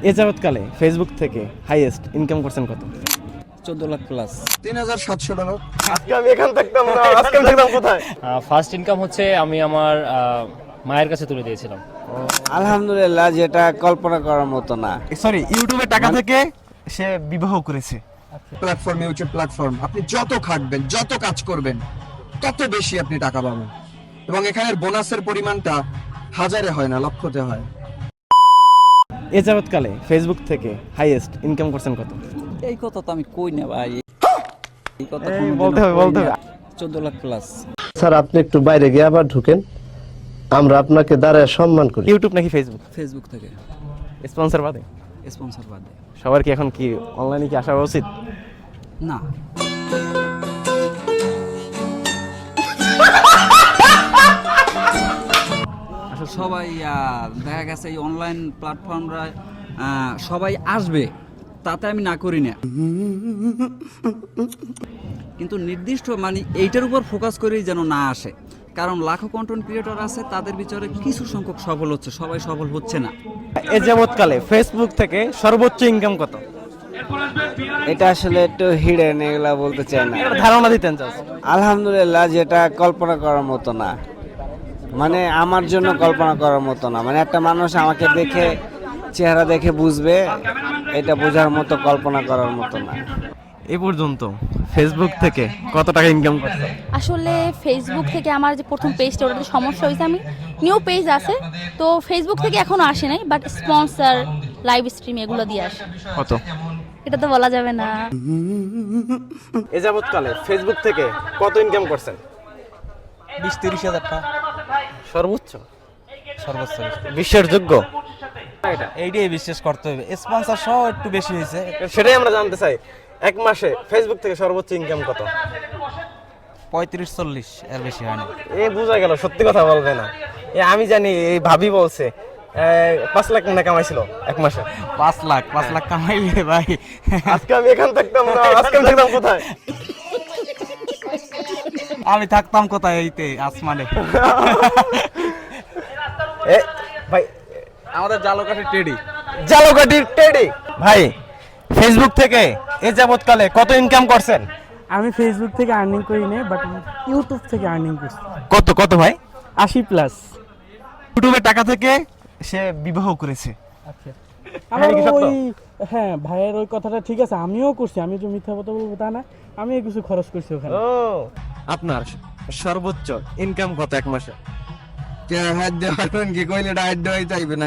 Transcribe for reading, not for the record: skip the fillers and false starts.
এ যাবৎকালে Facebook থেকে highest income করছেন কত? 14 লাখ প্লাস। 3700 টাকা। আজকে আমি এখানে থাকতাম না, আজকে আমি থাকতাম কোথায়? ফার্স্ট ইনকাম হচ্ছে আমি আমার মায়ের কাছে তুলে দিয়েছিলাম। আলহামদুলিল্লাহ, যেটা কল্পনা করার মতো না। সরি, ইউটিউবের টাকা থেকে সে বিবাহ করেছে। প্ল্যাটফর্ম, ইউটিউব প্ল্যাটফর্ম, আপনি যত খাটবেন, যত কাজ করবেন, তত বেশি আপনি টাকা পাবেন। এবং এখানের বোনাসের পরিমাণটা হাজারে হয় না, লক্ষতে হয়। এ যাবৎকালে ফেসবুক থেকে হাইয়েস্ট ইনকাম করছেন কত? এই কথা তো আমি কই না ভাই, এই কথা বলতে হবে, বলতে হবে। 14 লাখ প্লাস। স্যার, আপনি একটু বাইরে গিয়ে আবার ঢুকেন, আমরা আপনাকে দাঁড়ায় সম্মান করি। ইউটিউব নাকি ফেসবুক? ফেসবুক থেকে স্পন্সর বাদে স্পন্সর বাদে। সবার কি এখন কি অনলাইনে কি আসা উচিত? না, আসলে সবাই দেখা গেছে এই অনলাইন প্ল্যাটফর্মরা সবাই আসবে, তাতে আমি না করি না, কিন্তু নির্দিষ্ট মানে এইটার উপর ফোকাস করেই যেন না আসে। কারণ লাখো কন্টেন্ট ক্রিয়েটর আছে, তাদের ভিতরে কিছু সংখ্যক সফল হচ্ছে, সবাই সফল হচ্ছে না। এ যাবৎকালে ফেসবুক থেকে সর্বোচ্চ ইনকাম কত? এটা আসলে একটু হিডেন, এগুলা বলতে চাই না। একটা ধারণা দিতেন চাস? আলহামদুলিল্লাহ, যেটা কল্পনা করার মতো না, মানে আমার জন্য কল্পনা করার মতো না। মানে একটা মানুষ আমাকে দেখে, চেহারা দেখে বুঝবে, এটা বোঝার মতো, কল্পনা করার মতো না। এ পর্যন্ত ফেসবুক থেকে কত টাকা ইনকাম করছে? আসলে ফেসবুক থেকে আমার যে প্রথম পেজটা, ওটাতে সমস্যা হয়েছে। আমি নিউ পেজ আছে তো ফেসবুক থেকে এখনো আসে নাই, বাট স্পন্সর, লাইভ স্ট্রিম এগুলো দিয়ে আসে। কত? এটা তো বলা যাবে না। এ যাবৎকালে ফেসবুক থেকে কত ইনকাম করছেন? 20-30 হাজার টাকা সর্বোচ্চ? সর্বোচ্চ। বিশ্বের যোগ্য? এইটাই বিশ্বাস করতে হবে, স্পন্সর সহ একটু বেশি হয়েছে। সেটাই আমরা জানতে চাই, এক মাসে ফেসবুক থেকে সর্বোচ্চ ইনকাম কত? 35-40, এর বেশি হয় না। এ বোঝা গেল সত্যি কথা বলবে না। এ আমি জানি, এই ভাবি বলছে 5 লাখ টাকা কামাইছিল এক মাসে। 5 লাখ কামাইলে ভাই, আজকে আমি এখানে থাকতাম না, আজকে আমি থাকতাম কোথায়? আমি থাকতাম কোথায়? এইতে আসমানে। এ ভাই, আমাদের জালকাঠি টেডি। জালকাঠির টেডি ভাই, ফেসবুক থেকে এ যাবৎকালে কত ইনকাম করছেন? আমি ফেসবুক থেকে আর্নিং করি না, বাট ইউটিউব থেকে আর্নিং করছি। কত কত ভাই? 80+। ইউটিউবের টাকা থেকে সে বিবাহ করেছে। আমার কি সত্য? ওই, হ্যাঁ ভাইয়ের ওই কথাটা ঠিক আছে, আমিও করছি। আমি যে মিথ্যা কথা বলবো তা না, আমিও কিছু খরচ করছি ওখানে। ও, আপনার সর্বোচ্চ ইনকাম কত এক মাসে? হাত দেওয়ার কি কইলে ডাইট দেওয়াই চাইবে না।